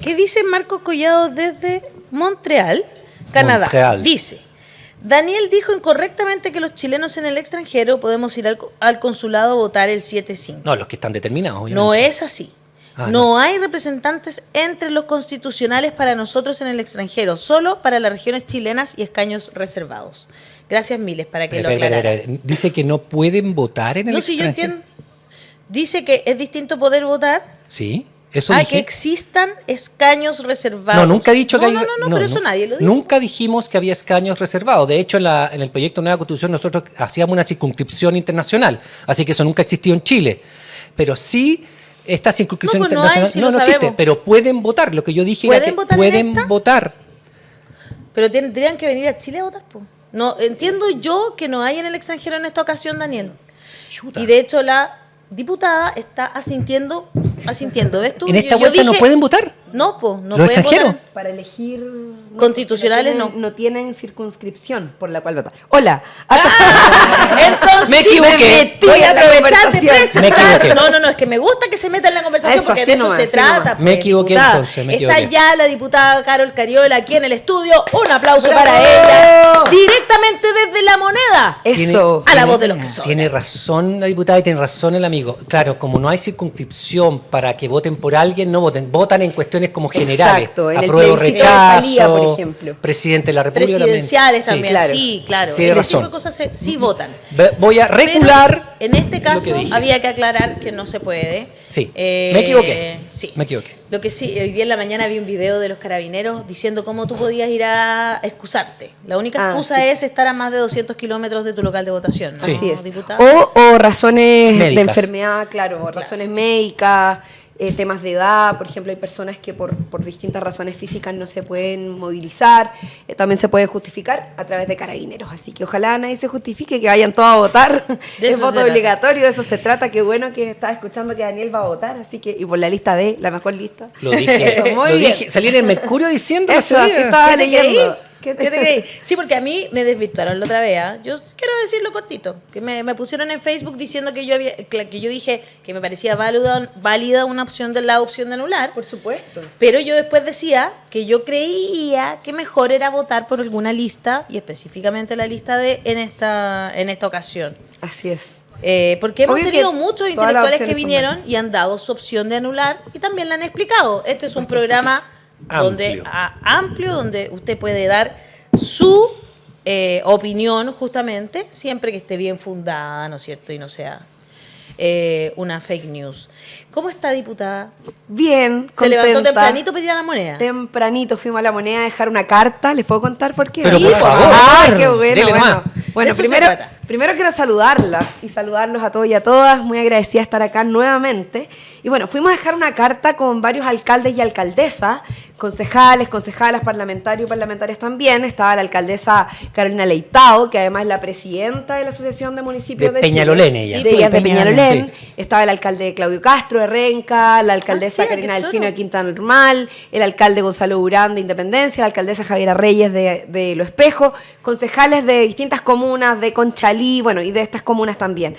¿Qué dice Marco Collado desde Montreal, Canadá? Montreal. Dice, Daniel dijo incorrectamente que los chilenos en el extranjero podemos ir al consulado a votar el 7-5. No, los que están determinados, obviamente. No es así. Ah, no hay representantes entre los constitucionales para nosotros en el extranjero, solo para las regiones chilenas y escaños reservados. Gracias miles para que lo aclarara. Dice que no pueden votar en el extranjero. No, si yo entiendo. Dice que es distinto poder votar. Sí, eso Ah, dije. que existan escaños reservados. No, nunca he dicho que hay... No, pero eso nadie lo dijo. Nunca dijimos que había escaños reservados. De hecho, en el proyecto Nueva Constitución nosotros hacíamos una circunscripción internacional. Así que eso nunca existió en Chile. Pero sí, esta circunscripción internacional no existe. Pero pueden votar. Lo que yo dije era que pueden votar. Pero tendrían que venir a Chile a votar, pues. No, entiendo yo que no hay en el extranjero en esta ocasión, Daniel. Chuta. Y de hecho la diputada está asintiendo, ¿ves tú? ¿En esta vuelta no pueden votar? No, pues, no ¿Los pueden extranjeros? votar. Para elegir... Constitucionales no tienen circunscripción por la cual votar. Hola. Entonces, Me equivoqué. voy a aprovechar de presentar. Me equivoqué. No, es que me gusta que se meta en la conversación Eso, porque así de eso nomás, se así trata. nomás. Pues, Me equivoqué, diputada. entonces, me Está equivoqué. ya la diputada Carol Cariola aquí en el estudio. Un aplauso ¡Bravo! para ella. Directamente desde La Moneda. Eso. A la voz de los que son. Tiene razón la diputada y tiene razón el amigo. Claro, como no hay circunscripción para que voten por alguien, no voten. Votan en cuestiones como generales. Exacto, en el Apruebo, plebiscito de salida, rechazo, por ejemplo. presidente de la República Presidenciales también. también, Sí, claro. Tiene Ese razón. tipo de cosas sí votan. Voy a regular. Pero en este lo caso que dije. había que aclarar que no se puede. Sí, me equivoqué. Sí. Me equivoqué. Lo que sí, hoy día en la mañana vi un video de los carabineros diciendo cómo tú podías ir a excusarte. La única excusa es estar a más de 200 kilómetros de tu local de votación. ¿No, Sí. Así es. diputada? O razones Médicas. de enfermedad, claro, razones médicas, temas de edad. Por ejemplo, hay personas que por distintas razones físicas no se pueden movilizar. También se puede justificar a través de carabineros. Así que ojalá nadie se justifique, que vayan todos a votar. De Es eso voto se obligatorio, de eso se trata. Qué bueno que estaba escuchando que Daniel va a votar. Así que, y por la lista D, la mejor lista. Lo dije. Eso, muy lo bien. dije. Salí en el Mercurio diciendo Eso, así estaba ¿Qué te leyendo. creí? ¿Qué te creí? Sí, porque a mí me desvirtuaron la otra vez. Yo quiero decirlo cortito. Que me pusieron en Facebook diciendo que yo dije que me parecía válida una opción de la opción de anular. Por supuesto. Pero yo después decía que yo creía que mejor era votar por alguna lista, y específicamente la lista D en esta ocasión. Así es. Porque hemos Obvio que tenido muchos todas las intelectuales que opciones son vinieron buenas. y han dado su opción de anular y también la han explicado. Este es un programa amplio, donde usted puede dar su opinión, justamente, siempre que esté bien fundada, ¿no es cierto? Y no sea una fake news. ¿Cómo está, diputada? Bien, ¿Se levantó contenta. tempranito para ir a La Moneda? Tempranito fuimos a La Moneda a dejar una carta. ¿Les puedo contar por qué? Pero por favor. Ah, qué bueno. Dele más. Bueno, De eso se trata. primero quiero saludarlas y saludarlos a todos y a todas. Muy agradecida de estar acá nuevamente. Y bueno, fuimos a dejar una carta con varios alcaldes y alcaldesas, concejales, concejalas, parlamentarios y parlamentarias también. Estaba la alcaldesa Carolina Leitao, que además es la presidenta de la Asociación de Municipios De de Chile. Peñalolén ella. Sí, de ellas de Peñalolén. Sí. Estaba el alcalde Claudio Castro de Renca, la alcaldesa sí, Karina qué Delfino de choro. Quinta Normal, el alcalde Gonzalo Durán de Independencia, la alcaldesa Javiera Reyes de Lo Espejo, concejales de distintas comunas, de Conchalí, bueno, y de estas comunas también.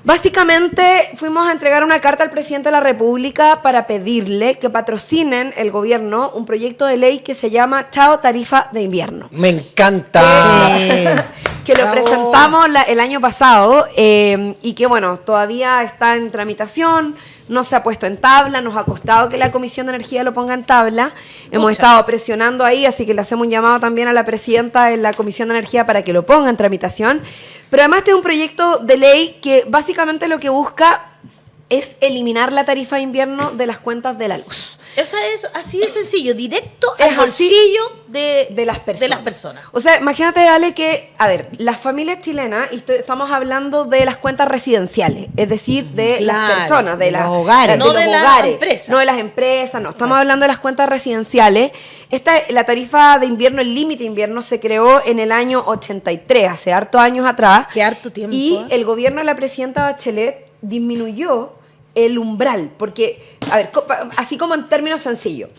Básicamente fuimos a entregar una carta al presidente de la República para pedirle que patrocinen el gobierno un proyecto de ley que se llama Chao Tarifa de Invierno. Me encanta. Que lo presentamos el año pasado y que, bueno, todavía está en tramitación, no se ha puesto en tabla, nos ha costado que la Comisión de Energía lo ponga en tabla. Hemos estado presionando ahí, así que le hacemos un llamado también a la presidenta de la Comisión de Energía para que lo ponga en tramitación. Pero además este es un proyecto de ley que básicamente lo que busca es eliminar la tarifa de invierno de las cuentas de la luz. O sea, es así de sencillo, directo Es al así bolsillo de las personas. O sea, imagínate, Ale, que, a ver, las familias chilenas, y estamos hablando de las cuentas residenciales, es decir, de las Claro, personas, de de las los hogares. No los de las hogares, empresas. no de las empresas, no. Estamos hablando de las cuentas residenciales. La tarifa de invierno, el límite de invierno, se creó en el año 83, hace hartos años atrás. Qué harto tiempo. Y el gobierno de la presidenta Bachelet disminuyó el umbral, porque, a ver, así como en términos sencillos,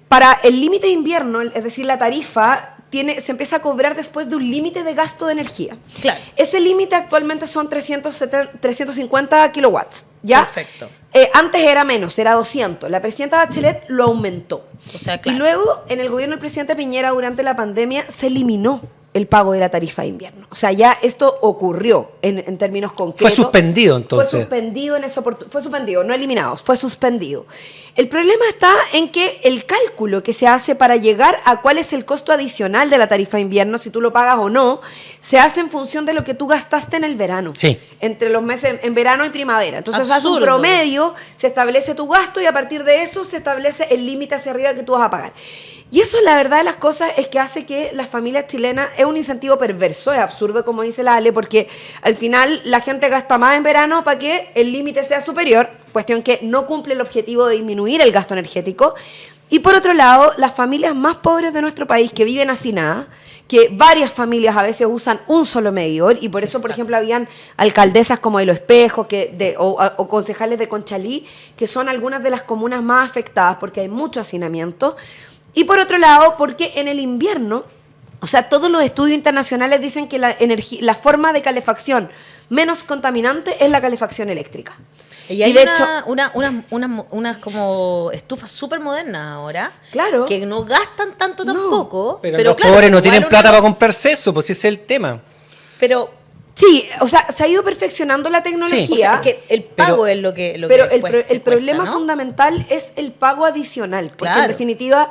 para el límite de invierno, es decir, la tarifa se empieza a cobrar después de un límite de gasto de energía. Claro. Ese límite actualmente son 350 kilowatts, ¿ya? Perfecto. Antes era menos, era 200. La presidenta Bachelet lo aumentó. O sea, claro. Y luego, en el gobierno del presidente Piñera, durante la pandemia, se eliminó el pago de la tarifa de invierno. O sea, ya esto ocurrió en términos concretos. Fue suspendido, entonces. Fue suspendido en esa oportunidad. Fue suspendido, no eliminado, fue suspendido. El problema está en que el cálculo que se hace para llegar a cuál es el costo adicional de la tarifa de invierno, si tú lo pagas o no, se hace en función de lo que tú gastaste en el verano. Sí. Entre los meses, en verano y primavera. Entonces, hace un Absurdo. promedio, se establece tu gasto y a partir de eso se establece el límite hacia arriba que tú vas a pagar. Y eso, la verdad de las cosas, es que hace que las familias chilenas, es un incentivo perverso, es absurdo como dice la Ale, porque al final la gente gasta más en verano para que el límite sea superior, cuestión que no cumple el objetivo de disminuir el gasto energético. Y por otro lado, las familias más pobres de nuestro país que viven hacinadas, que varias familias a veces usan un solo medidor, y por eso, por ejemplo, habían alcaldesas como de Los Espejos o concejales de Conchalí, que son algunas de las comunas más afectadas porque hay mucho hacinamiento. Y por otro lado, porque en el invierno, o sea, todos los estudios internacionales dicen que la forma de calefacción menos contaminante es la calefacción eléctrica. Y hay de unas como estufas súper modernas ahora, Claro. que no gastan tanto No. tampoco. Pero, pero los claro, pobres no igual tienen uno plata para comprarse eso, pues ese es el tema. Pero Sí, o sea, se ha ido perfeccionando la tecnología. o sea, es que el pago Pero- es lo que Pero el cuesta, problema ¿no? fundamental es el pago adicional, porque en Claro. definitiva,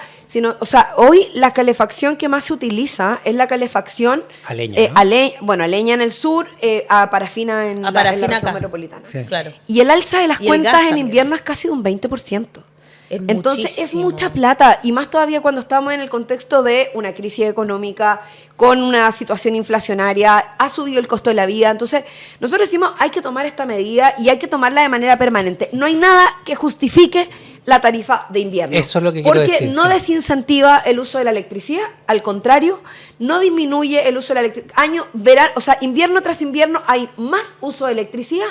o sea, hoy la calefacción que más se utiliza es la calefacción A leña, ¿no? a leña en el sur, a parafina en A la parafina región acá. metropolitana. Sí. Claro. Y el alza de las Y el cuentas gas en también. invierno es casi de un 20%. Es Entonces es muchísimo. mucha plata, y más todavía cuando estamos en el contexto de una crisis económica, con una situación inflacionaria, ha subido el costo de la vida. Entonces nosotros decimos, hay que tomar esta medida y hay que tomarla de manera permanente. No hay nada que justifique la tarifa de invierno. Eso es lo que quiero porque decir, no sí. desincentiva el uso de la electricidad, al contrario, no disminuye el uso de la electricidad. O sea, invierno tras invierno hay más uso de electricidad.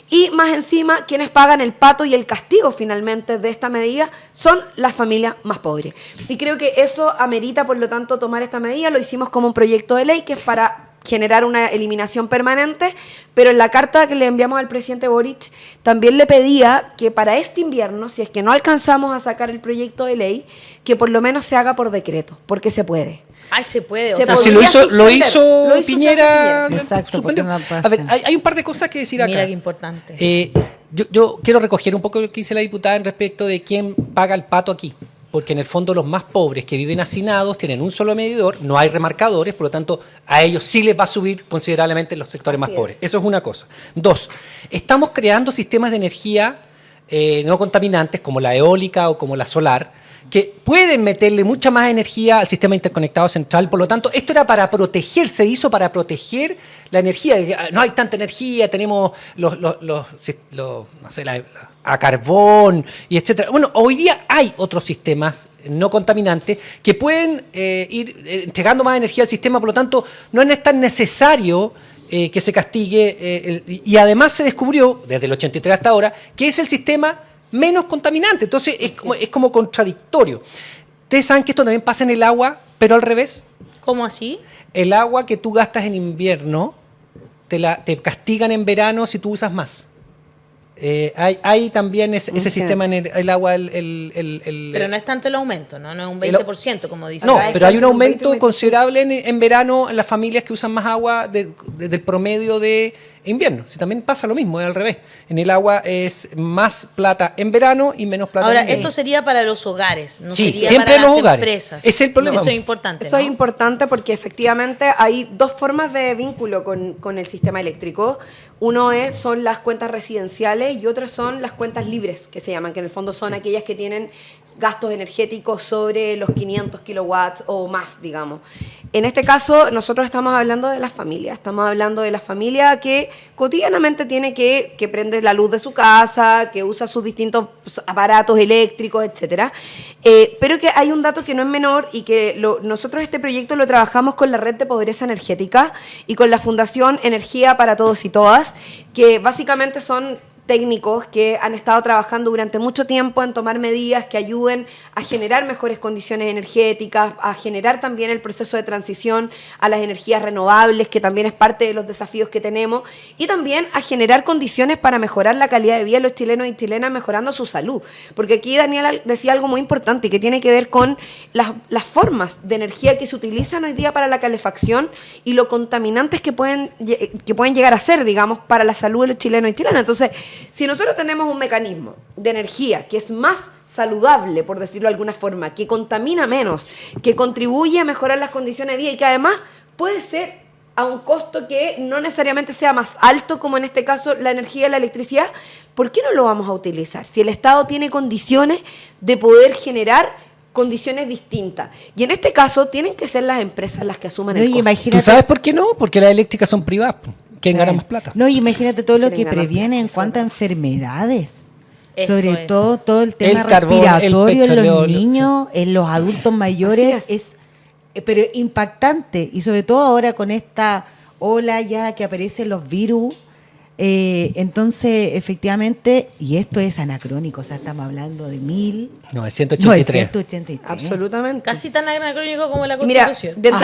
Y más encima, quienes pagan el pato y el castigo finalmente de esta medida son las familias más pobres. Y creo que eso amerita, por lo tanto, tomar esta medida. Lo hicimos como un proyecto de ley que es para generar una eliminación permanente, pero en la carta que le enviamos al presidente Boric también le pedía que para este invierno, si es que no alcanzamos a sacar el proyecto de ley, que por lo menos se haga por decreto, porque se puede. Ay, se puede. O Se sea, podría Si lo hizo suspender. Piñera. Exacto, suspendió. ¿por qué no pasa? A ver, hay un par de cosas que decir acá. mira qué importante. Yo quiero recoger un poco lo que dice la diputada en respecto de quién paga el pato aquí. Porque en el fondo los más pobres que viven hacinados tienen un solo medidor, no hay remarcadores, por lo tanto a ellos sí les va a subir considerablemente los sectores más Así pobres. es. Eso es una cosa. Dos, estamos creando sistemas de energía no contaminantes como la eólica o como la solar, que pueden meterle mucha más energía al sistema interconectado central. Por lo tanto, esto era para proteger, se hizo para proteger la energía. No hay tanta energía, tenemos a carbón y etcétera. Bueno, hoy día hay otros sistemas no contaminantes que pueden ir entregando más energía al sistema, por lo tanto, no es tan necesario que se castigue. Y además se descubrió, desde el 83 hasta ahora, que es el sistema menos contaminante. Entonces es como contradictorio. Ustedes saben que esto también pasa en el agua, pero al revés. ¿Cómo así? El agua que tú gastas en invierno te castigan en verano si tú usas más. Hay también ese sistema en el agua. Pero no es tanto el aumento, ¿no? No es un 20%, como dice. No, Acá pero hay un un aumento 20. considerable en verano en las familias que usan más agua del promedio de invierno. Si también pasa lo mismo, es al revés. En el agua es más plata en verano y menos plata Ahora, en invierno. esto sería para los hogares, no Sí, sería siempre para en los las hogares. empresas. Ese es el problema. Eso es importante, Eso ¿no? es importante porque efectivamente hay dos formas de vínculo con el sistema eléctrico. Uno son las cuentas residenciales y otras son las cuentas libres, que se llaman, que en el fondo son aquellas que tienen gastos energéticos sobre los 500 kilowatts o más, digamos. En este caso, nosotros estamos hablando de las familias. Estamos hablando de la familia que cotidianamente tiene que prende la luz de su casa, que usa sus distintos aparatos eléctricos, etcétera. Pero que hay un dato que no es menor y que nosotros este proyecto lo trabajamos con la Red de Pobreza Energética y con la Fundación Energía para Todos y Todas, que básicamente son técnicos que han estado trabajando durante mucho tiempo en tomar medidas que ayuden a generar mejores condiciones energéticas, a generar también el proceso de transición a las energías renovables, que también es parte de los desafíos que tenemos, y también a generar condiciones para mejorar la calidad de vida de los chilenos y chilenas, mejorando su salud. Porque aquí Daniela decía algo muy importante que tiene que ver con las formas de energía que se utilizan hoy día para la calefacción y lo contaminantes que pueden llegar a ser, digamos, para la salud de los chilenos y chilenas. Entonces, si nosotros tenemos un mecanismo de energía que es más saludable, por decirlo de alguna forma, que contamina menos, que contribuye a mejorar las condiciones de vida y que además puede ser a un costo que no necesariamente sea más alto, como en este caso la energía y la electricidad, ¿por qué no lo vamos a utilizar? Si el Estado tiene condiciones de poder generar condiciones distintas. Y en este caso tienen que ser las empresas las que asuman el costo. ¿Tú sabes por qué no? Porque las eléctricas son privadas. ¿Quién gana más plata? No, imagínate todo lo que previene en cuanto a enfermedades. Sobre todo el tema respiratorio en los niños, en los adultos mayores, pero impactante. Y sobre todo ahora con esta ola ya que aparecen los virus. Entonces, efectivamente, y esto es anacrónico, o sea, estamos hablando de 1983. Absolutamente. Casi tan anacrónico como la Constitución. Mira,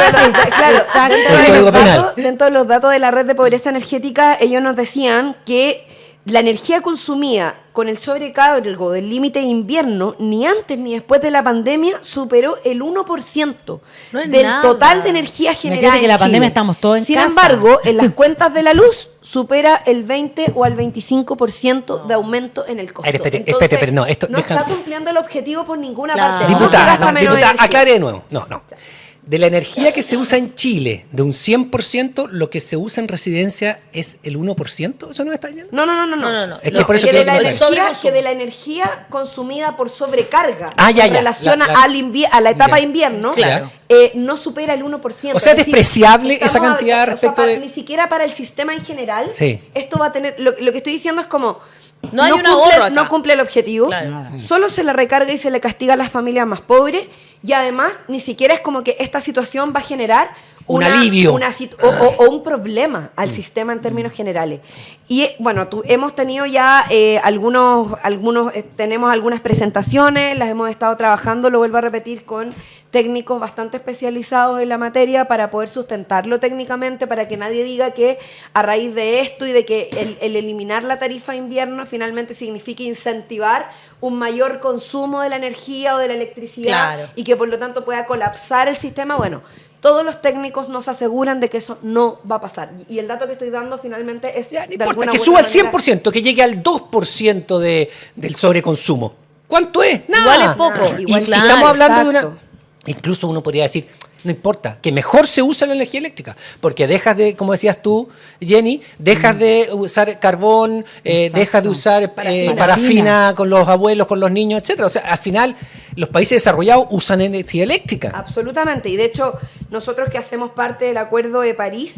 dentro de los datos de la Red de Pobreza Energética, ellos nos decían que la energía consumida con el sobrecargo del límite de invierno, ni antes ni después de la pandemia, superó el 1% del total de energía generada en que la Chile. pandemia estamos todos en Sin casa. embargo, en las cuentas de la luz supera el 20 o el 25% de aumento en el costo. Espérate, pero no. Esto, está cumpliendo el objetivo por ninguna parte. Diputada, aclare de nuevo. No. De la energía que se usa en Chile, de un 100%, lo que se usa en residencia es el 1%. ¿Eso no me está diciendo? No. Es que por eso que de la energía consumida por sobrecarga en relación a la etapa de invierno, no supera el 1%. O sea, es despreciable esa cantidad respecto de... Ni siquiera para el sistema en general, esto va a tener... Lo que estoy diciendo es como... No cumple el objetivo, solo se le recarga y se le castiga a las familias más pobres, y además ni siquiera es como que esta situación va a generar un alivio o un problema al sistema en términos generales. Y bueno, hemos tenido ya tenemos algunas presentaciones, las hemos estado trabajando, lo vuelvo a repetir, con técnicos bastante especializados en la materia para poder sustentarlo técnicamente, para que nadie diga que a raíz de esto y de que el eliminar la tarifa de invierno finalmente significa incentivar un mayor consumo de la energía o de la electricidad y que por lo tanto pueda colapsar el sistema. Bueno, todos los técnicos nos aseguran de que eso no va a pasar. Y el dato que estoy dando finalmente es... no importa, que suba al 100%, que llegue al 2% del sobreconsumo. ¿Cuánto es? Nada. Igual es poco. Y estamos hablando de una... Incluso uno podría decir, no importa, que mejor se usa la energía eléctrica, porque dejas de, como decías tú, Jenny, dejas de usar carbón, dejas de usar parafina con los abuelos, con los niños, etcétera. O sea, al final, los países desarrollados usan energía eléctrica. Absolutamente, y de hecho, nosotros que hacemos parte del Acuerdo de París,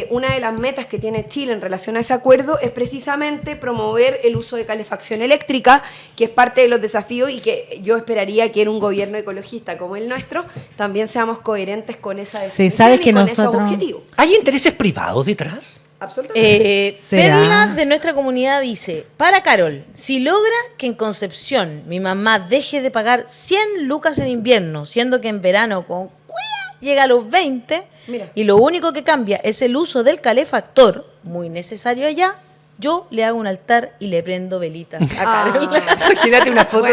una de las metas que tiene Chile en relación a ese acuerdo es precisamente promover el uso de calefacción eléctrica, que es parte de los desafíos y que yo esperaría que en un gobierno ecologista como el nuestro también seamos coherentes con esa definición y con esos objetivos. ¿Hay intereses privados detrás? Absolutamente. Perla de nuestra comunidad dice, para Carol, si logra que en Concepción mi mamá deje de pagar 100 lucas en invierno, siendo que en verano con llega a los 20, y lo único que cambia es el uso del calefactor, muy necesario allá, yo le hago un altar y le prendo velitas a Carol. Imagínate una foto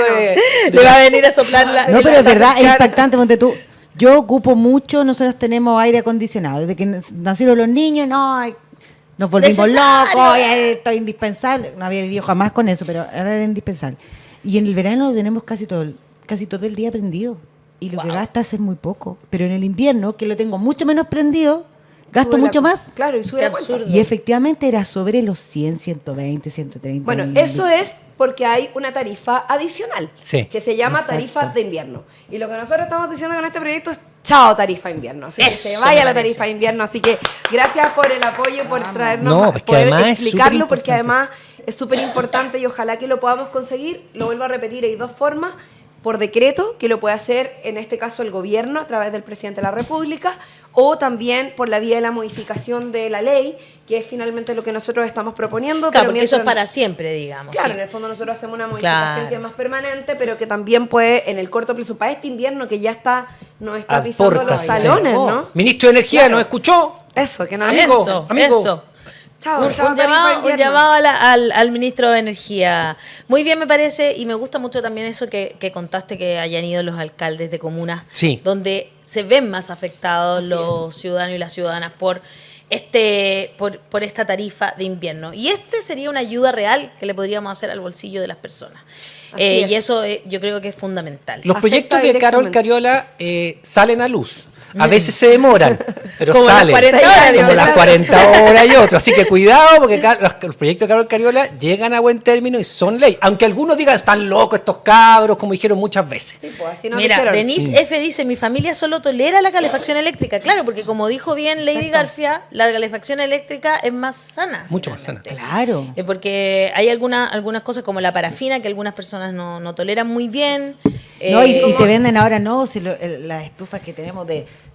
le va a venir a soplar la... No, pero es verdad, es impactante, ponte tú. Yo ocupo mucho, nosotros tenemos aire acondicionado. Desde que nacieron los niños, nos volvimos locos, esto es indispensable. No había vivido jamás con eso, pero ahora era indispensable. Y en el verano lo tenemos casi todo el día prendido. Y lo que gastas es muy poco. Pero en el invierno, que lo tengo mucho menos prendido, gasto mucho más. Claro, y sube la cuenta. Y efectivamente era sobre los 100, 120, 130. Bueno, eso es porque hay una tarifa adicional que se llama tarifa de invierno. Y lo que nosotros estamos diciendo con este proyecto es chao tarifa de invierno. Así que se vaya la tarifa de invierno. Así que gracias por el apoyo, por traernos, poder explicarlo, porque además es súper importante y ojalá que lo podamos conseguir. Lo vuelvo a repetir, hay dos formas. por decreto, que lo puede hacer en este caso el gobierno a través del presidente de la República, o también por la vía de la modificación de la ley, que es finalmente lo que nosotros estamos proponiendo. Claro, porque eso es para siempre, digamos. Claro, sí. en el fondo nosotros hacemos una modificación que es más permanente, pero que también puede, en el corto plazo, para este invierno que ya nos está pisando los salones, ¿no? Ministro de Energía, ¿nos escuchó? Eso, que nos Eso. Chao, Un llamado al ministro de Energía. Muy bien, me parece, y me gusta mucho también eso que contaste, que hayan ido los alcaldes de comunas, donde se ven más afectados los ciudadanos y las ciudadanas por esta tarifa de invierno. Y sería una ayuda real que le podríamos hacer al bolsillo de las personas. Y eso yo creo que es fundamental. Los proyectos de Carol Cariola salen a luz. A veces se demoran, pero como salen. Las 40 horas y otros. Así que cuidado, porque los proyectos de Carol Cariola llegan a buen término y son ley. Aunque algunos digan, están locos estos cabros, como dijeron muchas veces. Sí, pues, así Mira, Denise F. dice, mi familia solo tolera la calefacción eléctrica. Claro, porque como dijo bien Lady Garfia, la calefacción eléctrica es más sana. Mucho más sana. Claro. Porque hay algunas cosas como la parafina que algunas personas no toleran muy bien. Y te venden ahora, las estufas que tenemos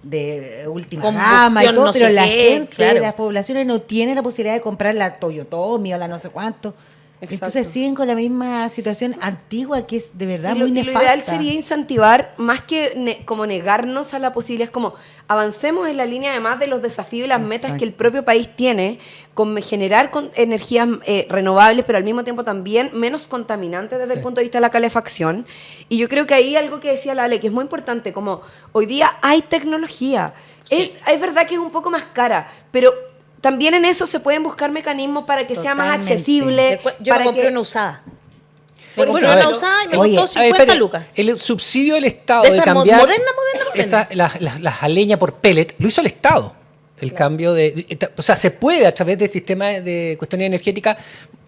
de última gama y todo, pero la gente, las poblaciones no tienen la posibilidad de comprar la Toyotomi o la no sé cuánto. Exacto. Entonces siguen con la misma situación antigua que es de verdad muy nefasta. Lo ideal sería incentivar, más que como negarnos a la posibilidad, es como avancemos en la línea además de los desafíos y las metas que el propio país tiene, con generar energías renovables, pero al mismo tiempo también menos contaminantes desde el punto de vista de la calefacción. Y yo creo que ahí algo que decía Lale, que es muy importante, como hoy día hay tecnología. Es verdad que es un poco más cara, pero también en eso se pueden buscar mecanismos para que sea más accesible. Yo me compré una usada. Me compré una usada y me costó 50 lucas. El subsidio del Estado de cambiar moderna. Las leñas por pellet lo hizo el Estado. El cambio o sea, se puede a través del sistema de cuestiones energéticas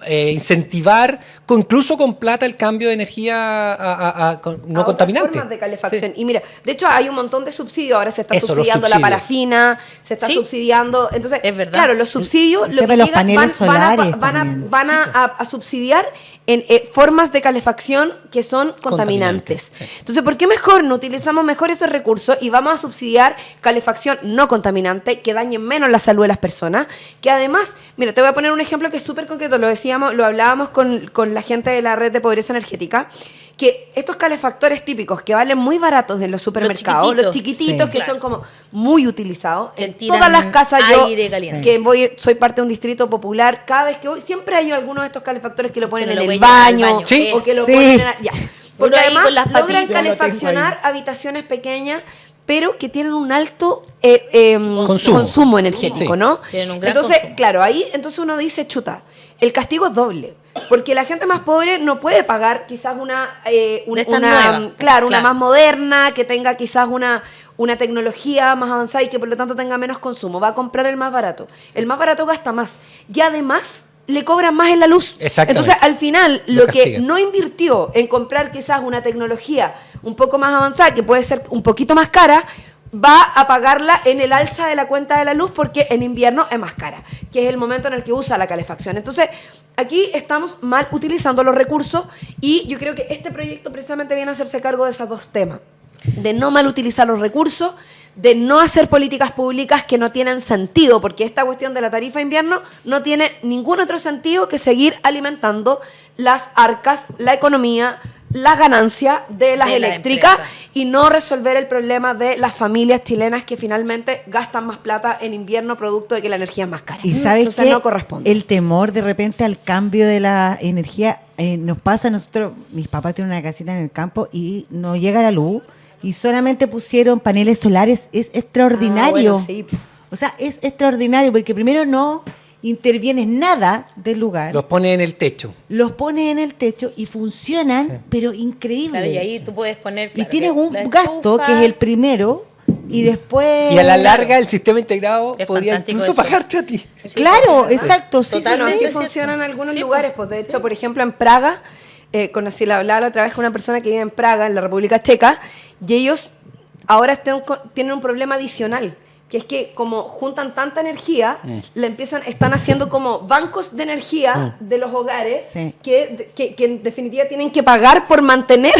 incentivar, incluso con plata, el cambio de energía no contaminante. Formas de calefacción. Y mira, de hecho hay un montón de subsidios. Ahora se está subsidiando la parafina, se está subsidiando. Entonces, es verdad. Claro, los subsidios los paneles solares van a subsidiar en formas de calefacción que son contaminantes. Entonces, ¿por qué no utilizamos mejor esos recursos y vamos a subsidiar calefacción no contaminante que dañen menos la salud de las personas? Que además, mira, te voy a poner un ejemplo que es súper concreto, lo hablábamos con la gente de la red de pobreza energética, que estos calefactores típicos que valen muy baratos en los supermercados, los chiquititos que son como muy utilizados, que en todas las casas aire caliente. Que soy parte de un distrito popular, cada vez que voy, siempre hay algunos de estos calefactores que lo ponen en el baño, o que lo ponen porque además logran calefaccionar habitaciones pequeñas, pero que tienen un alto consumo energético, ¿no? Tienen un gran entonces, consumo. claro, ahí entonces uno dice, chuta, el castigo es doble, porque la gente más pobre no puede pagar quizás una más moderna, que tenga quizás una tecnología más avanzada y que por lo tanto tenga menos consumo. Va a comprar el más barato. El más barato gasta más. Y además le cobran más en la luz. Entonces, al final, lo que no invirtió en comprar quizás una tecnología un poco más avanzada, que puede ser un poquito más cara, va a pagarla en el alza de la cuenta de la luz porque en invierno es más cara, que es el momento en el que usa la calefacción. Entonces, aquí estamos mal utilizando los recursos y yo creo que este proyecto precisamente viene a hacerse cargo de esos dos temas, de no mal utilizar los recursos, de no hacer políticas públicas que no tienen sentido, porque esta cuestión de la tarifa de invierno no tiene ningún otro sentido que seguir alimentando las arcas, la economía, la ganancia de las eléctricas y no resolver el problema de las familias chilenas que finalmente gastan más plata en invierno producto de que la energía es más cara. Y sabes Entonces, que no corresponde. El temor de repente al cambio de la energía nos pasa a nosotros. Mis papás tienen una casita en el campo y no llega la luz y solamente pusieron paneles solares. Es extraordinario. Bueno, sí. O sea, es extraordinario porque primero no intervienes nada del lugar. Los pone en el techo. Los pones en el techo y funcionan, pero increíble. Claro, y ahí tú puedes poner... y tienes un gasto que es el primero y después... Y a la larga el sistema integrado Es podría fantástico incluso eso. pagarte a ti. Sí, claro, sí, exacto. Sí, totalmente. Así Sí, funciona en cierto. algunos Sí, lugares. Pues de hecho, por ejemplo, en Praga, hablaba la otra vez con una persona que vive en Praga, en la República Checa, y ellos ahora tienen un problema adicional, que es que como juntan tanta energía, están haciendo como bancos de energía de los hogares que en definitiva tienen que pagar por mantener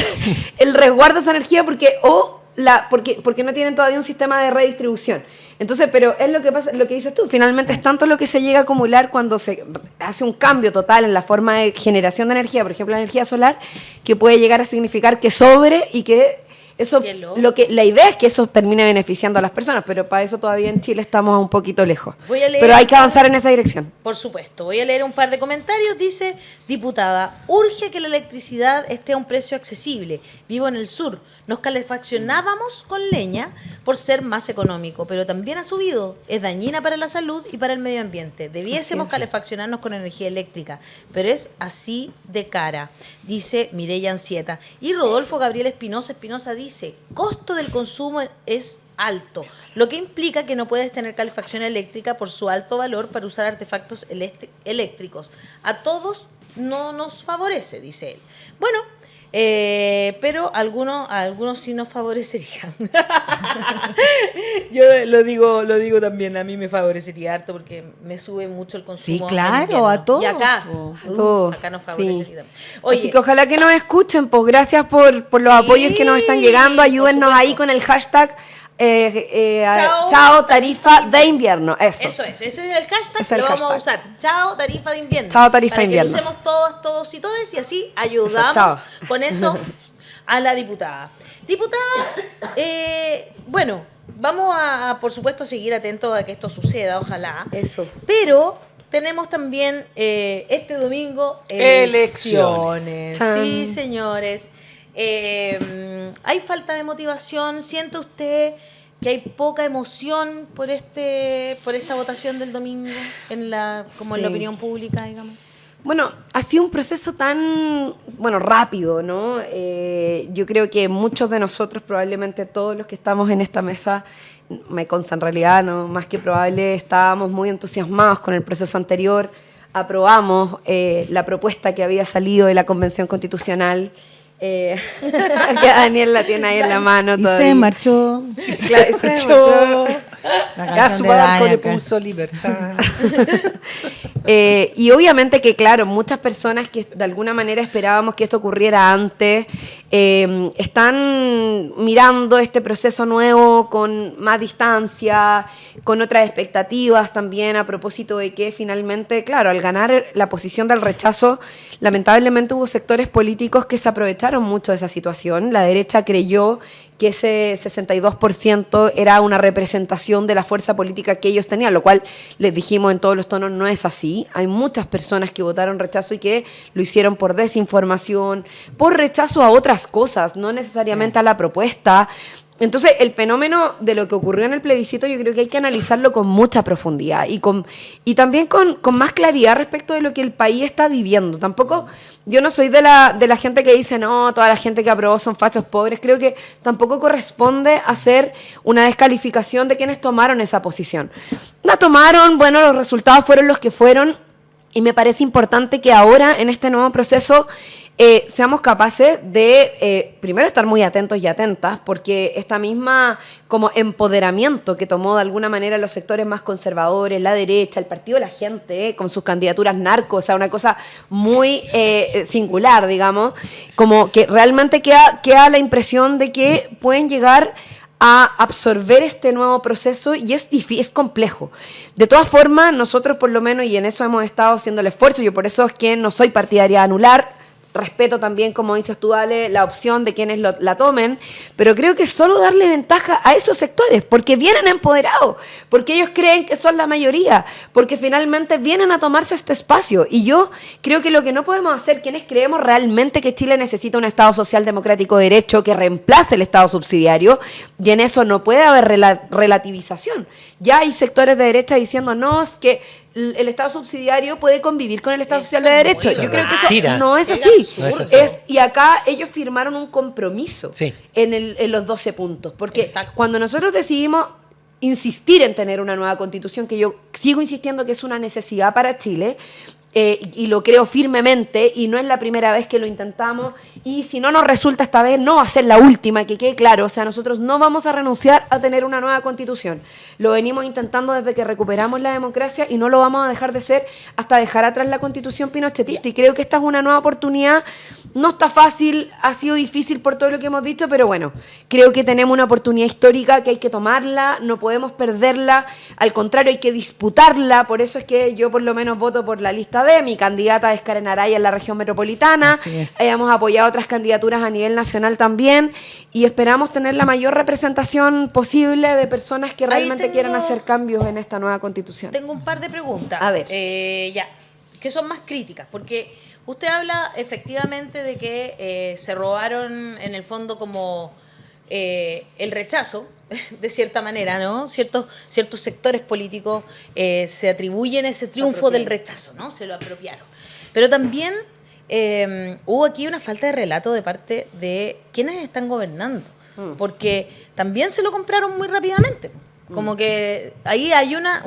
el resguardo de esa energía porque no tienen todavía un sistema de redistribución. Entonces, pero es lo que pasa, lo que dices tú, finalmente es tanto lo que se llega a acumular cuando se hace un cambio total en la forma de generación de energía, por ejemplo, la energía solar, que puede llegar a significar que sobre y que eso, la idea es que eso termine beneficiando a las personas, pero para eso todavía en Chile estamos un poquito lejos. Pero hay que avanzar en esa dirección. Por supuesto. Voy a leer un par de comentarios. Dice, diputada, urge que la electricidad esté a un precio accesible. Vivo en el sur. Nos calefaccionábamos con leña por ser más económico, pero también ha subido. Es dañina para la salud y para el medio ambiente. Debiésemos calefaccionarnos con energía eléctrica, pero es así de cara, dice Mireya Ancieta. Y Rodolfo Gabriel Espinosa dice, costo del consumo es alto, lo que implica que no puedes tener calefacción eléctrica por su alto valor para usar artefactos eléctricos. A todos no nos favorece, dice él. Bueno, pero a algunos sí nos favorecerían. Yo lo digo también, a mí me favorecería harto porque me sube mucho el consumo. Sí, claro, a todos. Y acá nos favorecería también. Oye, así que ojalá que nos escuchen, pues gracias por los apoyos que nos están llegando, ayúdennos ahí con el hashtag chao tarifa de invierno. Eso es, ese es el hashtag, lo vamos a usar. Chao tarifa de invierno. Chao tarifa de invierno. Para que lo usemos todos y todas y así ayudamos con eso a la diputada. Diputada, bueno, vamos a, por supuesto, seguir atentos a que esto suceda, ojalá. Eso. Pero tenemos también este domingo elecciones. Sí, señores. ¿Hay falta de motivación? ¿Siente usted que hay poca emoción por esta votación del domingo en la opinión pública, digamos? Bueno, ha sido un proceso tan, rápido, ¿no? Yo creo que muchos de nosotros, probablemente todos los que estamos en esta mesa, me consta en realidad, ¿no? Más que probable, estábamos muy entusiasmados con el proceso anterior, aprobamos la propuesta que había salido de la Convención Constitucional. Ya Daniel la tiene ahí en la mano todavía. Se marchó. Claro, se marchó. Ya su barco le puso libertad. Y obviamente que, claro, muchas personas que de alguna manera esperábamos que esto ocurriera antes, están mirando este proceso nuevo con más distancia, con otras expectativas también, a propósito de que finalmente, claro, al ganar la posición del rechazo, lamentablemente hubo sectores políticos que se aprovecharon mucho de esa situación. La derecha creyó que ese 62% era una representación de la fuerza política que ellos tenían, lo cual les dijimos en todos los tonos no es así. Hay muchas personas que votaron rechazo y que lo hicieron por desinformación, por rechazo a otras cosas, no necesariamente a la propuesta. Entonces, el fenómeno de lo que ocurrió en el plebiscito yo creo que hay que analizarlo con mucha profundidad y también con más claridad respecto de lo que el país está viviendo. Tampoco, yo no soy de la gente que dice, no, toda la gente que aprobó son fachos pobres. Creo que tampoco corresponde hacer una descalificación de quienes tomaron esa posición. La tomaron, bueno, los resultados fueron los que fueron y me parece importante que ahora, en este nuevo proceso, seamos capaces de, primero, estar muy atentos y atentas, porque esta misma como empoderamiento que tomó de alguna manera los sectores más conservadores, la derecha, el Partido de la Gente, con sus candidaturas narcos, o sea, una cosa muy singular, digamos, como que realmente queda la impresión de que pueden llegar a absorber este nuevo proceso y es difícil, es complejo. De todas formas, nosotros por lo menos, y en eso hemos estado haciendo el esfuerzo, yo por eso es que no soy partidaria de anular, respeto también, como dices tú, Ale, la opción de quienes la tomen, pero creo que solo darle ventaja a esos sectores, porque vienen empoderados, porque ellos creen que son la mayoría, porque finalmente vienen a tomarse este espacio. Y yo creo que lo que no podemos hacer, quienes creemos realmente que Chile necesita un Estado social democrático de derecho que reemplace el Estado subsidiario, y en eso no puede haber relativización. Ya hay sectores de derecha diciendo, no, es que el Estado subsidiario puede convivir con el Estado social de derecho. Yo creo que eso no es así. No es así. Y acá ellos firmaron un compromiso en los 12 puntos. Porque cuando nosotros decidimos insistir en tener una nueva constitución, que yo sigo insistiendo que es una necesidad para Chile, y lo creo firmemente, y no es la primera vez que lo intentamos, y si no nos resulta esta vez, no va a ser la última, que quede claro. O sea, nosotros no vamos a renunciar a tener una nueva constitución. Lo venimos intentando desde que recuperamos la democracia y no lo vamos a dejar de ser hasta dejar atrás la constitución pinochetista. Y creo que esta es una nueva oportunidad. No está fácil, ha sido difícil por todo lo que hemos dicho, pero bueno, creo que tenemos una oportunidad histórica que hay que tomarla, no podemos perderla, al contrario, hay que disputarla. Por eso es que yo por lo menos voto por la lista D. Mi candidata es Karen Araya en la región metropolitana. Hemos apoyado otras candidaturas a nivel nacional también, y esperamos tener la mayor representación posible de personas que realmente quieran hacer cambios en esta nueva constitución. Tengo un par de preguntas. A ver. Que son más críticas, porque usted habla efectivamente de que se robaron en el fondo como el rechazo, de cierta manera, ¿no? Ciertos sectores políticos se atribuyen ese triunfo del rechazo, ¿no? Se lo apropiaron. Pero también hubo aquí una falta de relato de parte de quienes están gobernando, porque también se lo compraron muy rápidamente. Como que ahí hay una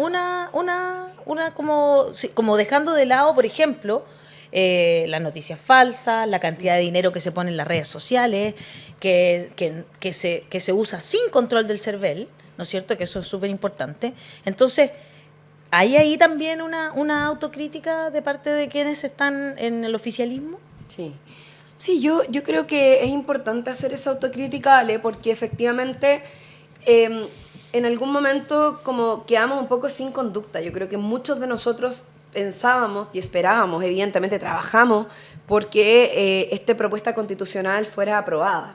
como dejando de lado, por ejemplo, las noticias falsas, la cantidad de dinero que se pone en las redes sociales, que se usa sin control del CERVEL, ¿no es cierto? Que eso es súper importante. Entonces, ¿hay ahí también una autocrítica de parte de quienes están en el oficialismo? Sí, yo creo que es importante hacer esa autocrítica, Ale, porque efectivamente en algún momento como quedamos un poco sin conducta. Yo creo que muchos de nosotros pensábamos y esperábamos, evidentemente trabajamos porque esta propuesta constitucional fuera aprobada.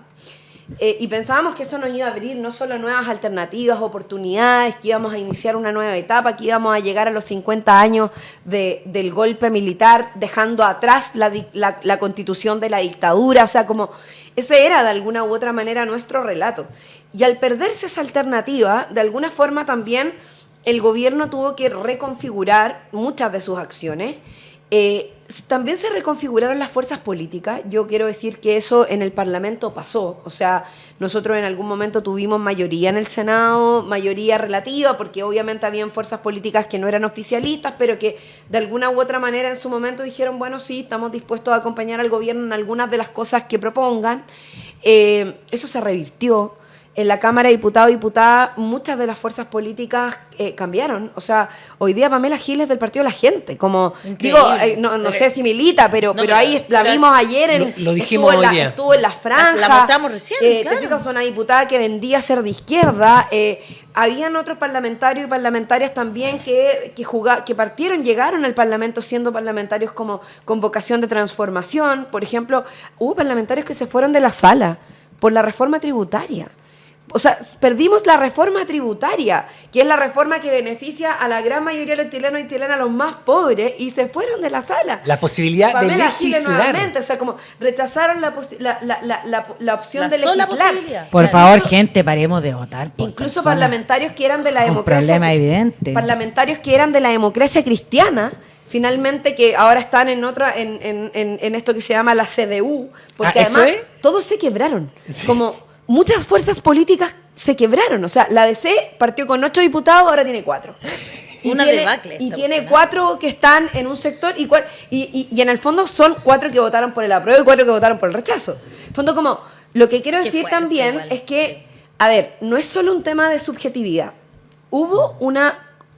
Y pensábamos que eso nos iba a abrir no solo nuevas alternativas, oportunidades, que íbamos a iniciar una nueva etapa, que íbamos a llegar a los 50 años del golpe militar, dejando atrás la constitución de la dictadura. O sea, como ese era de alguna u otra manera nuestro relato. Y al perderse esa alternativa, de alguna forma también el gobierno tuvo que reconfigurar muchas de sus acciones. También se reconfiguraron las fuerzas políticas. Yo quiero decir que eso en el Parlamento pasó. O sea, nosotros en algún momento tuvimos mayoría en el Senado, mayoría relativa, porque obviamente habían fuerzas políticas que no eran oficialistas, pero que de alguna u otra manera en su momento dijeron, bueno, sí, estamos dispuestos a acompañar al gobierno en algunas de las cosas que propongan. Eso se revirtió. En la Cámara de Diputados y Diputadas, muchas de las fuerzas políticas cambiaron. O sea, hoy día Pamela Giles es del Partido de la Gente. Como, digo, no sé si milita, pero ahí la vimos ayer. Lo dijimos hoy día. Estuvo en la franja. La mostramos recién, claro. Te fijas, una diputada que vendía ser de izquierda. Habían otros parlamentarios y parlamentarias también que partieron, llegaron al Parlamento siendo parlamentarios como con vocación de transformación. Por ejemplo, hubo parlamentarios que se fueron de la sala por la reforma tributaria. O sea, perdimos la reforma tributaria, que es la reforma que beneficia a la gran mayoría de los chilenos y chilenas, a los más pobres, y se fueron de la sala. La posibilidad Pamela de legislar. Nuevamente, o sea, como rechazaron la opción de legislar. Por favor, gente, paremos de votar. Incluso parlamentarios que eran de la democracia. Un problema evidente. Parlamentarios que eran de la democracia cristiana, finalmente, que ahora están en esto que se llama la CDU, porque además todos se quebraron. Sí. Como muchas fuerzas políticas se quebraron. O sea, la DC partió con 8 diputados, ahora tiene 4. Una debacle. Y tiene 4 que están en un sector y en el fondo son 4 que votaron por el apruebo y 4 que votaron por el rechazo. En fondo, como lo que quiero decir también igual es que, a ver, no es solo un tema de subjetividad.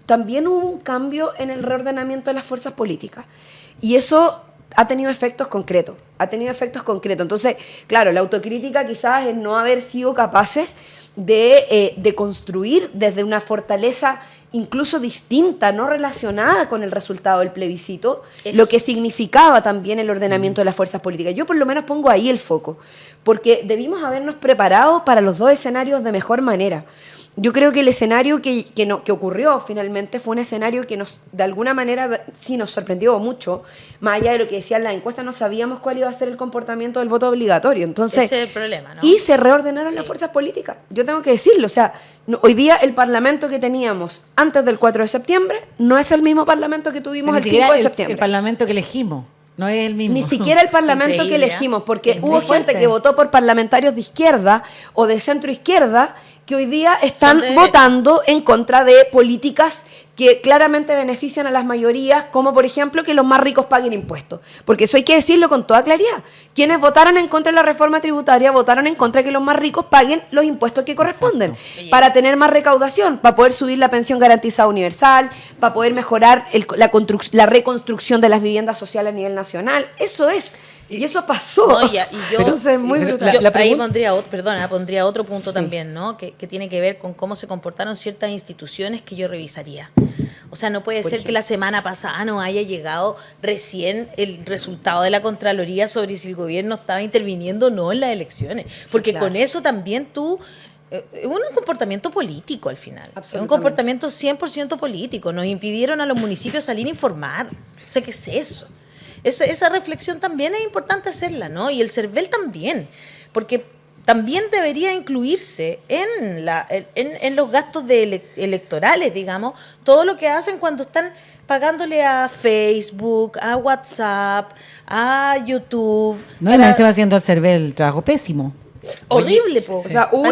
También hubo un cambio en el reordenamiento de las fuerzas políticas. Y eso ha tenido efectos concretos. Entonces, claro, la autocrítica quizás es no haber sido capaces de construir desde una fortaleza incluso distinta, no relacionada con el resultado del plebiscito, lo que significaba también el ordenamiento de las fuerzas políticas. Yo por lo menos pongo ahí el foco, porque debimos habernos preparado para los dos escenarios de mejor manera. Yo creo que el escenario que ocurrió finalmente fue un escenario que de alguna manera sí nos sorprendió mucho. Más allá de lo que decían las encuestas, no sabíamos cuál iba a ser el comportamiento del voto obligatorio. Entonces, ese es el problema, ¿no? Y se reordenaron las fuerzas políticas. Yo tengo que decirlo. O sea, hoy día el parlamento que teníamos antes del 4 de septiembre no es el mismo parlamento que tuvimos el 5 de septiembre. El parlamento que elegimos. No es el mismo. Ni siquiera el parlamento que elegimos, porque hubo gente que votó por parlamentarios de izquierda o de centro izquierda que hoy día están votando en contra de políticas que claramente benefician a las mayorías, como por ejemplo que los más ricos paguen impuestos. Porque eso hay que decirlo con toda claridad. Quienes votaron en contra de la reforma tributaria votaron en contra de que los más ricos paguen los impuestos que corresponden. Exacto. Para tener más recaudación, para poder subir la pensión garantizada universal, para poder mejorar la reconstrucción de las viviendas sociales a nivel nacional. Eso es. Y eso pasó. Oye, y yo, entonces, muy brutal. Ahí pondría otro punto también, ¿no? Que tiene que ver con cómo se comportaron ciertas instituciones que yo revisaría. O sea, no puede ser que la semana pasada no haya llegado recién el resultado de la Contraloría sobre si el gobierno estaba interviniendo o no en las elecciones. Porque con eso también es un comportamiento político al final. Es un comportamiento 100% político. Nos impidieron a los municipios salir a informar. O sea, ¿qué es eso? Esa reflexión también es importante hacerla, ¿no? Y el CERVEL también, porque también debería incluirse en los gastos electorales, digamos, todo lo que hacen cuando están pagándole a Facebook, a WhatsApp, a YouTube. No, y se va haciendo el CERVEL el trabajo pésimo. Horrible, po. O sea, hubo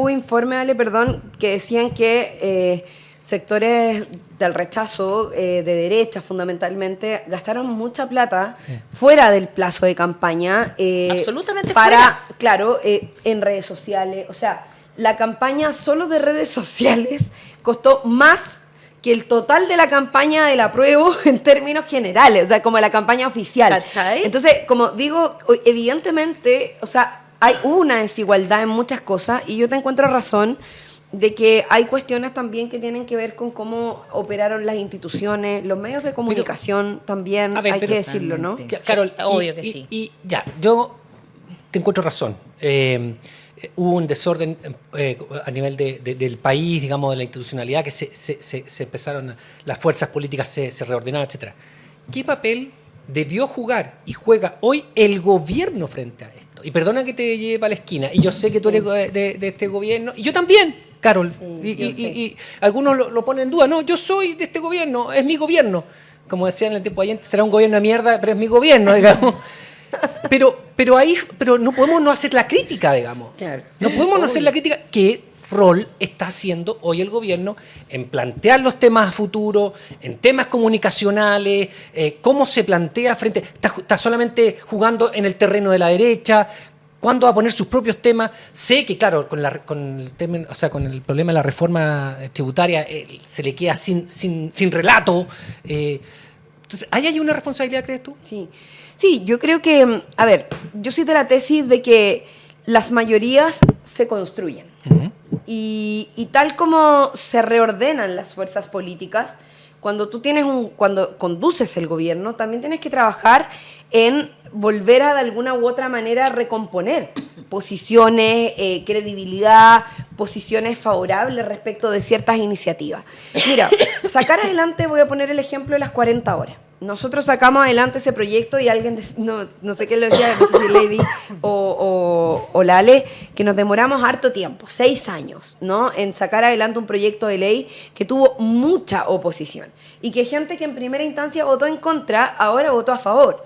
informe, Ale, perdón, que decían que sectores del rechazo, de derecha fundamentalmente, gastaron mucha plata fuera del plazo de campaña. Absolutamente fuera. Claro, en redes sociales. O sea, la campaña solo de redes sociales costó más que el total de la campaña del apruebo en términos generales, o sea, como la campaña oficial. ¿Cachai? Entonces, como digo, evidentemente, o sea, hay una desigualdad en muchas cosas y yo te encuentro razón de que hay cuestiones también que tienen que ver con cómo operaron las instituciones, los medios de comunicación también, hay que decirlo, ¿no? Carol, obvio que sí. Y ya, yo te encuentro razón. Hubo un desorden a nivel del país, digamos, de la institucionalidad, que se empezaron, las fuerzas políticas se reordenaron, etcétera. ¿Qué papel debió jugar y juega hoy el gobierno frente a esto? Y perdona que te lleve para la esquina, y yo sé que tú eres de este gobierno, y yo también, Carol, y algunos lo ponen en duda. No, yo soy de este gobierno, es mi gobierno. Como decían en el tiempo ayer, será un gobierno de mierda, pero es mi gobierno, digamos. Pero no podemos no hacer la crítica, digamos. Claro. No podemos no hacer la crítica. ¿Qué rol está haciendo hoy el gobierno en plantear los temas a futuro, en temas comunicacionales? ¿Cómo se plantea frente? ¿Está solamente jugando en el terreno de la derecha? ¿Cuándo va a poner sus propios temas? Sé que, claro, con el problema de la reforma tributaria se le queda sin relato. Entonces, ¿ahí hay una responsabilidad, crees tú? Sí, yo creo que, a ver, yo soy de la tesis de que las mayorías se construyen. Uh-huh. Y tal como se reordenan las fuerzas políticas, cuando conduces el gobierno, también tienes que trabajar en volver a de alguna u otra manera recomponer posiciones, credibilidad, posiciones favorables respecto de ciertas iniciativas. Mira, sacar adelante, voy a poner el ejemplo de las 40 horas. Nosotros sacamos adelante ese proyecto y alguien, no sé quién lo decía, no sé si Lady o Lale, que nos demoramos harto tiempo, 6 años, ¿no? En sacar adelante un proyecto de ley que tuvo mucha oposición y que gente que en primera instancia votó en contra, ahora votó a favor.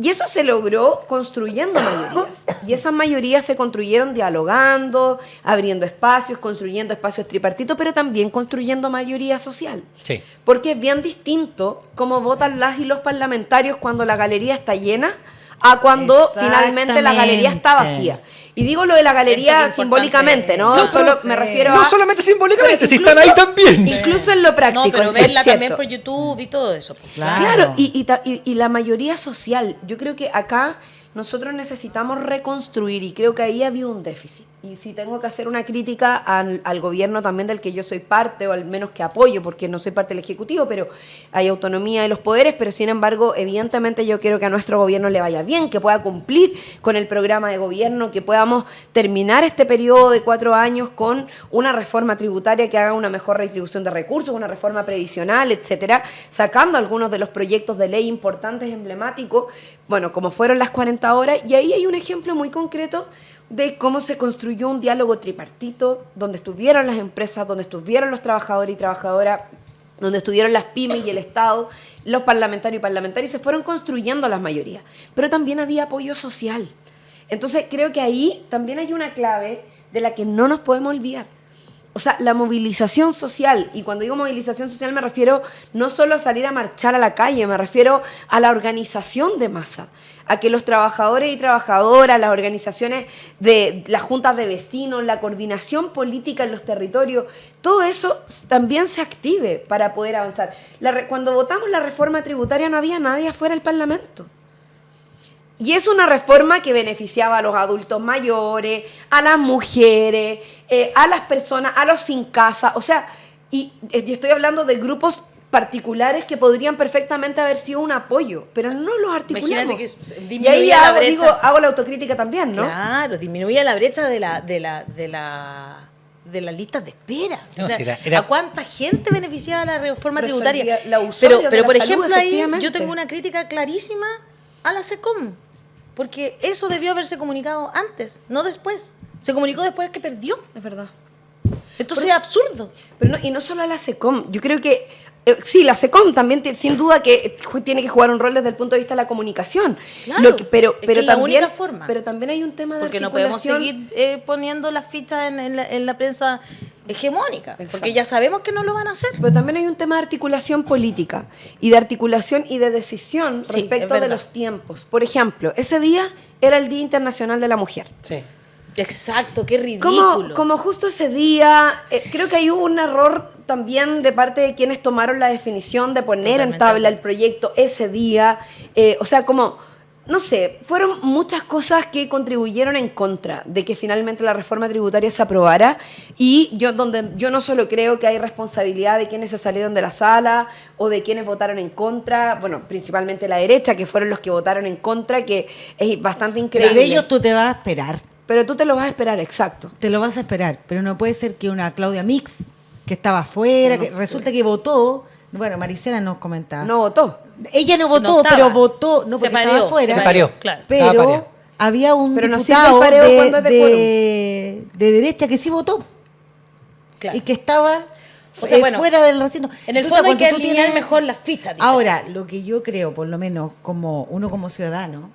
Y eso se logró construyendo mayorías. Y esas mayorías se construyeron dialogando, abriendo espacios, construyendo espacios tripartitos, pero también construyendo mayoría social. Sí. Porque es bien distinto cómo votan las y los parlamentarios cuando la galería está llena a cuando finalmente la galería está vacía. Y digo lo de la galería simbólicamente, ¿no? Me refiero no solamente simbólicamente, si están ahí también. Incluso en lo práctico. No, pero verla también por YouTube y todo eso. Claro, y la mayoría social. Yo creo que acá nosotros necesitamos reconstruir y creo que ahí ha habido un déficit. Y si tengo que hacer una crítica al gobierno también del que yo soy parte, o al menos que apoyo, porque no soy parte del Ejecutivo, pero hay autonomía de los poderes, pero sin embargo, evidentemente yo quiero que a nuestro gobierno le vaya bien, que pueda cumplir con el programa de gobierno, que podamos terminar este periodo de 4 años con una reforma tributaria que haga una mejor redistribución de recursos, una reforma previsional, etcétera, sacando algunos de los proyectos de ley importantes, emblemáticos, bueno, como fueron las 40 horas, y ahí hay un ejemplo muy concreto de cómo se construyó un diálogo tripartito, donde estuvieron las empresas, donde estuvieron los trabajadores y trabajadoras, donde estuvieron las pymes y el Estado, los parlamentarios y parlamentarias, y se fueron construyendo las mayorías. Pero también había apoyo social. Entonces creo que ahí también hay una clave de la que no nos podemos olvidar. O sea, la movilización social, y cuando digo movilización social me refiero no solo a salir a marchar a la calle, me refiero a la organización de masa, a que los trabajadores y trabajadoras, las organizaciones de las juntas de vecinos, la coordinación política en los territorios, todo eso también se active para poder avanzar. Cuando votamos la reforma tributaria no había nadie afuera del Parlamento. Y es una reforma que beneficiaba a los adultos mayores, a las mujeres, a las personas, a los sin casa. O sea, y estoy hablando de grupos particulares que podrían perfectamente haber sido un apoyo, pero no los articulamos. Imagínate que y ahí hago la autocrítica también, ¿no? Claro, disminuía la brecha de las listas de espera. No, o sea, si era... ¿A cuánta gente beneficiaba la reforma tributaria? Pero por ejemplo, ahí yo tengo una crítica clarísima a la SECOM. Porque eso debió haberse comunicado antes, no después. Se comunicó después que perdió. Es verdad. Entonces es absurdo. Pero y no solo a la SECOM. Yo creo que sí, la SECOM también sin duda que tiene que jugar un rol desde el punto de vista de la comunicación. Claro, pero es la única forma. Pero también hay un tema de porque articulación. No podemos seguir poniendo las fichas en la prensa hegemónica. Exacto. Porque ya sabemos que no lo van a hacer. Pero también hay un tema de articulación política y de articulación y de decisión respecto de los tiempos. Por ejemplo, ese día era el Día Internacional de la Mujer. Sí. Exacto, qué ridículo. Como justo ese día, creo que hay un error también de parte de quienes tomaron la definición de poner en tabla el proyecto ese día. O sea, no sé, fueron muchas cosas que contribuyeron en contra de que finalmente la reforma tributaria se aprobara, y yo no solo creo que hay responsabilidad de quienes se salieron de la sala o de quienes votaron en contra, bueno, principalmente la derecha, que fueron los que votaron en contra, que es bastante increíble. Pero de ellos tú te vas a esperar. Pero tú te lo vas a esperar, exacto. Te lo vas a esperar, pero no puede ser que una Claudia Mix, que estaba afuera, que resulta que votó, bueno, Maricela nos comentaba. No votó. Ella no votó, pero votó, no porque estaba afuera. Se pareó, claro. Pero había un diputado de derecha que sí votó. Claro. Y que estaba fuera del recinto. En el fondo hay que alinear mejor las fichas. Ahora, lo que yo creo, por lo menos como ciudadano,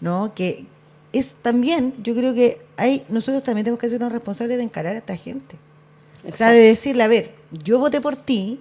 ¿no? Que es también, yo creo que nosotros también tenemos que ser unos responsables de encarar a esta gente. Exacto. O sea, de decirle, a ver, yo voté por ti,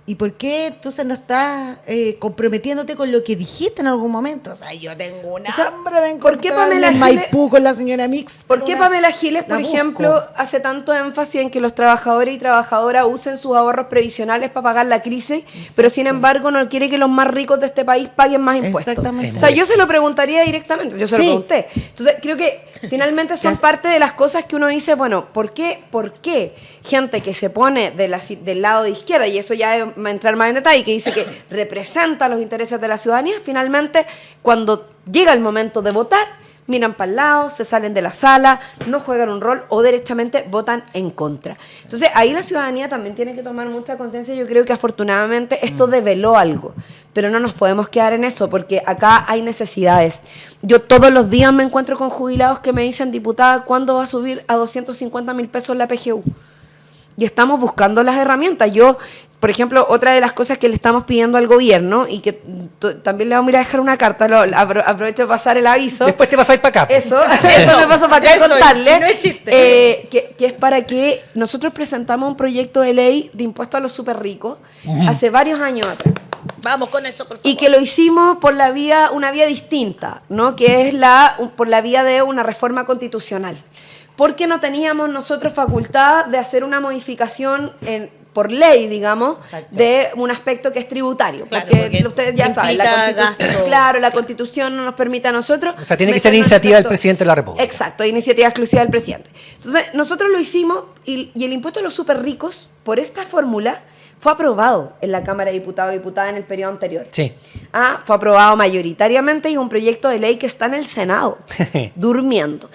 ¿y por qué entonces no estás comprometiéndote con lo que dijiste en algún momento? O sea, yo tengo una hambre de encontrarme en Maipú con la señora Mix. ¿Por qué Pamela Giles, por ejemplo, hace tanto énfasis en que los trabajadores y trabajadoras usen sus ahorros previsionales para pagar la crisis, pero sin embargo no quiere que los más ricos de este país paguen más impuestos? Exactamente. O sea, yo se lo preguntaría directamente, yo se lo pregunté. Entonces, creo que finalmente son parte de las cosas que uno dice, bueno, ¿por qué gente que se pone del lado de izquierda, y eso ya es entrar más en detalle, que dice que representa los intereses de la ciudadanía, finalmente cuando llega el momento de votar, miran para el lado, se salen de la sala, no juegan un rol o derechamente votan en contra? Entonces ahí la ciudadanía también tiene que tomar mucha conciencia. Yo creo que afortunadamente esto develó algo, pero no nos podemos quedar en eso, porque acá hay necesidades. Yo todos los días me encuentro con jubilados que me dicen, diputada, ¿cuándo va a subir a 250.000 pesos la PGU? Y estamos buscando las herramientas. Yo, por ejemplo, otra de las cosas que le estamos pidiendo al gobierno, y que también le vamos a ir a dejar una carta, aprovecho de pasar el aviso. Después te vas a ir para acá. Eso me paso para acá a contarle. No es chiste. Que es para que nosotros presentamos un proyecto de ley de impuesto a los súper ricos hace varios años atrás. Vamos con eso, por favor. Y que lo hicimos por una vía distinta, ¿no? Que es por la vía de una reforma constitucional. Porque no teníamos nosotros facultad de hacer una modificación por ley, digamos, de un aspecto que es tributario. Claro, porque ustedes ya saben, la Constitución no nos permite a nosotros... O sea, tiene que ser iniciativa del presidente de la República. Exacto, iniciativa exclusiva del presidente. Entonces, nosotros lo hicimos, y el impuesto a los súper ricos, por esta fórmula, fue aprobado en la Cámara de Diputados y Diputadas en el periodo anterior. Sí. Fue aprobado mayoritariamente, y es un proyecto de ley que está en el Senado, durmiendo.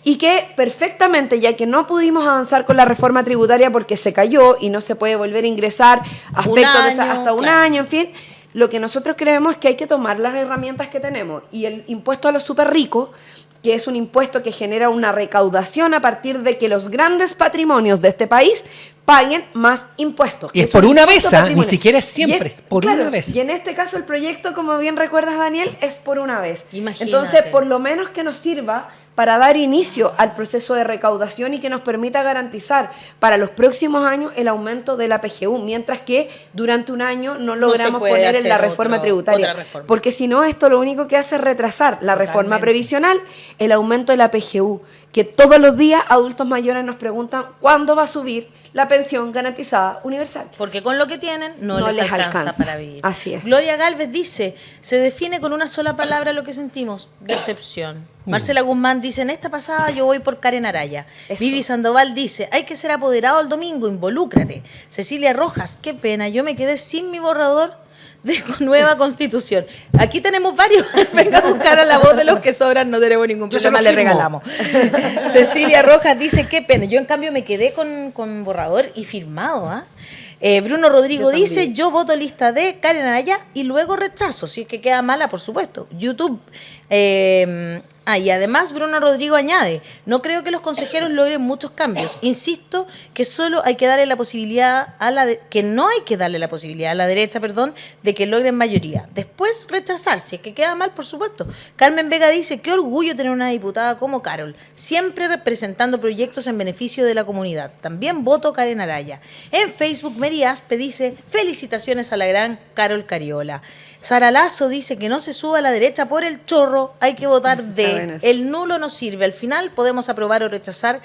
Y que perfectamente, ya que no pudimos avanzar con la reforma tributaria porque se cayó y no se puede volver a ingresar aspectos hasta un año, en fin, lo que nosotros creemos es que hay que tomar las herramientas que tenemos. Y el impuesto a los súper ricos, que es un impuesto que genera una recaudación a partir de que los grandes patrimonios de este país paguen más impuestos. Y es por una vez, ni siquiera es siempre, es por una vez. Y en este caso el proyecto, como bien recuerdas, Daniel, es por una vez. Imagínate. Entonces, por lo menos que nos sirva para dar inicio al proceso de recaudación y que nos permita garantizar para los próximos años el aumento de la PGU, mientras que durante un año no logramos poner en la reforma tributaria. Porque si no, esto lo único que hace es retrasar la reforma previsional, el aumento de la PGU, que todos los días adultos mayores nos preguntan cuándo va a subir la pensión garantizada universal. Porque con lo que tienen no les alcanza para vivir. Así es. Gloria Galvez dice, se define con una sola palabra lo que sentimos, decepción. Marcela Guzmán dice, en esta pasada yo voy por Karen Araya. Eso. Vivi Sandoval dice, hay que ser apoderado el domingo, involúcrate. Cecilia Rojas, qué pena, yo me quedé sin mi borrador de nueva constitución. Aquí tenemos varios. Venga a buscar a la voz de los que sobran, no tenemos ningún problema, le regalamos. Cecilia Rojas dice, qué pena. Yo en cambio me quedé con borrador y firmado. Bruno Rodrigo dice, yo voto lista D, Karen Araya, y luego rechazo, si es que queda mala, por supuesto. YouTube. Y además Bruno Rodrigo añade, no creo que los consejeros logren muchos cambios. Insisto que solo hay que darle la posibilidad que no hay que darle la posibilidad a la derecha, de que logren mayoría. Después rechazar, si es que queda mal, por supuesto. Carmen Vega dice, qué orgullo tener una diputada como Carol, siempre representando proyectos en beneficio de la comunidad. También voto Karen Araya. En Facebook, Mary Aspe dice, felicitaciones a la gran Carol Cariola. Sara Lazo dice que no se suba a la derecha por el chorro, hay que votar D. El nulo no sirve, al final podemos aprobar o rechazar,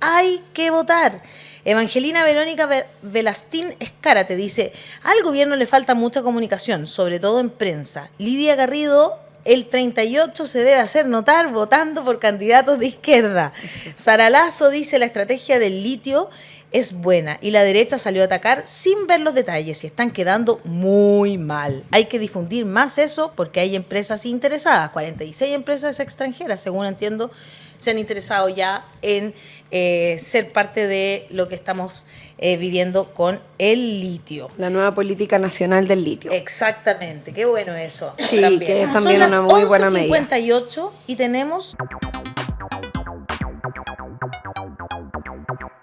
hay que votar. Evangelina Verónica Velastín Escárate dice, al gobierno le falta mucha comunicación, sobre todo en prensa. Lidia Garrido, el 38 se debe hacer notar votando por candidatos de izquierda. Sara Lazo dice, la estrategia del litio es buena y la derecha salió a atacar sin ver los detalles y están quedando muy mal. Hay que difundir más eso porque hay empresas interesadas, 46 empresas extranjeras, según entiendo, se han interesado ya en ser parte de lo que estamos viviendo con el litio. La nueva política nacional del litio. Exactamente, qué bueno eso. Sí, también. Que es también una muy buena medida. Son las 11:58 y tenemos